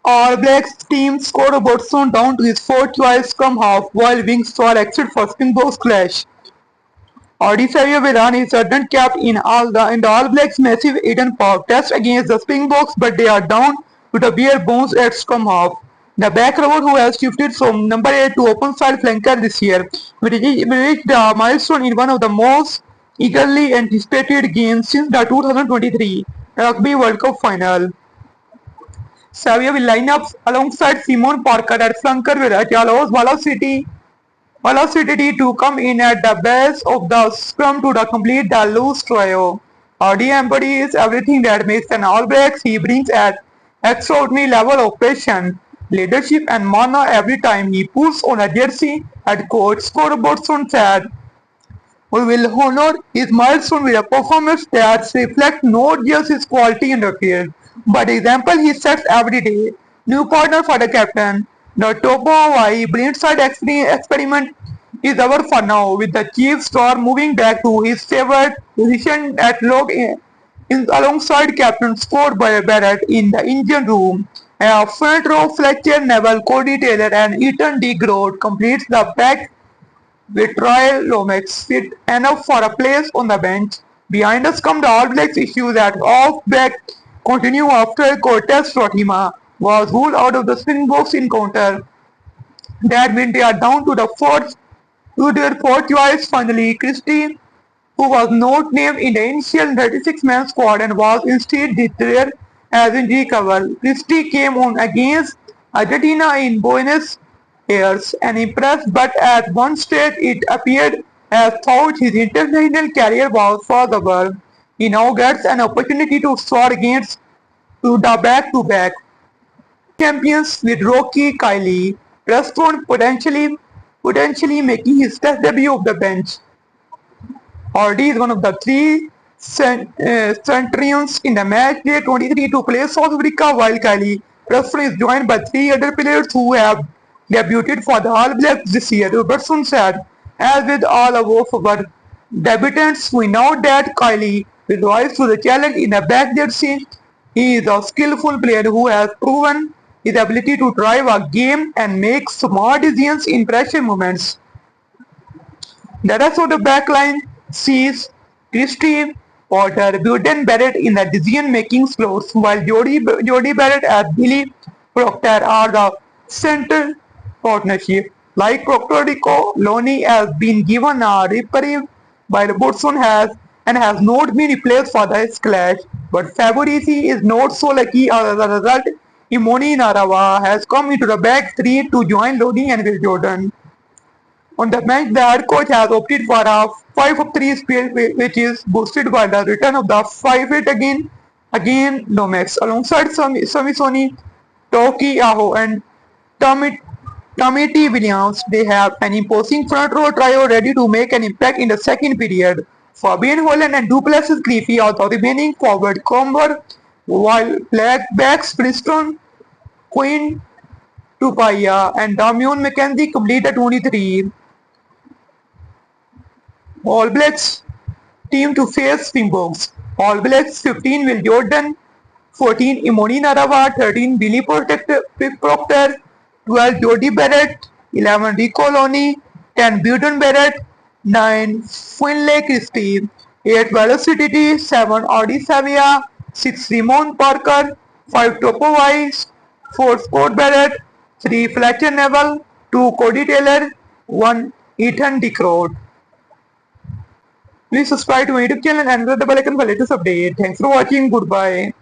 All Blacks team scored Robertson down to his fourth choice scrum half while Wings were exit for Springboks clash. Odisha will run his third cap in the All Blacks massive Eden Park test against the Springboks, but they are down to the bare bones at scrum half. The back rower who has shifted from number 8 to open side flanker this year will reach the milestone in one of the most eagerly anticipated games since the 2023 Rugby World Cup final. Xavier will line up alongside Simon Parker at flanker which allows Velocity to come in at the base of the scrum to complete the loose trio. Hardy embodies everything that makes an All Blacks. He brings an extraordinary level of passion, leadership and mana every time he puts on a jersey. At coach Scott Robertson said, "We will honor his milestone with a performance that reflects not just his quality in the field, but the example he sets every day." New partner for the captain. The Topo Hawaii blindside experiment is over for now, with the chief star moving back to his favorite position at log alongside Captain Scott Barrett in the engine room. A front row Fletcher Neville, Cody Taylor and Ethan De Groot completes the pack with Troy Lomax fit enough for a place on the bench. Behind us come the All Blacks issues at off-back continue after Cortez Rotima was ruled out of the Springboks encounter. That meant they are down to their fourth choice finally. Christie, who was not named in the initial 36-man squad and was instead declared as injury cover. Christie came on against Argentina in Buenos Aires and impressed, but at one stage it appeared as though his international career was for the world. He now gets an opportunity to soar against to the back-to-back champions with Rocky Kiley. Preston potentially making his test debut of the bench. Hardy is one of the three Centurions in the match day 23 to play South Africa, while Kiley Preston is joined by three other players who have debuted for the All Blacks this year. Robertson said, "As with all of our debutants, we know that Kiley will rise to the challenge in the back jersey. He is a skillful player who has proven his ability to drive a game and make smart decisions in pressure moments." The rest of the backline sees Christie, Porter, Beauden Barrett in the decision-making slots, while Jody Barrett and Billy Proctor are the center partnership. Like Proctor Rico, Loney has been given a reprieve by Robertson has not been replaced for this clash, but Fabrizi is not so lucky as a result. Imoni Narawa has come into the back three to join Loney and Will Jordan. On the bench, the head coach has opted for a 5-3 split, which is boosted by the return of the 5-8 again Lomax, alongside Samisoni, Toki Aho and Tommy T. Williams. They have an imposing front row trio ready to make an impact in the second period. Fabian Holland and Duplessis Creepy are the remaining forward combo, while backs Preston, Quinn Tupaya and Damian McKenzie complete the 23. All Blacks team to face Springboks. All Blacks 15 Will Jordan, 14 Imoni Narawa, 13 Billy Proctor, 12 Jody Barrett, 11 Rico Loney, 10 Beauden Barrett, 9 Finlay Christie, 8 Velocity, 7 Audi Savia, 6 Simon Parker, 5 Topo Wise, 4 Scott Barrett, 3 Fletcher Neville, 2 Cody Taylor, 1 Ethan De Groot. Please subscribe to my YouTube channel and press the bell icon for latest update. Thanks for watching. Goodbye.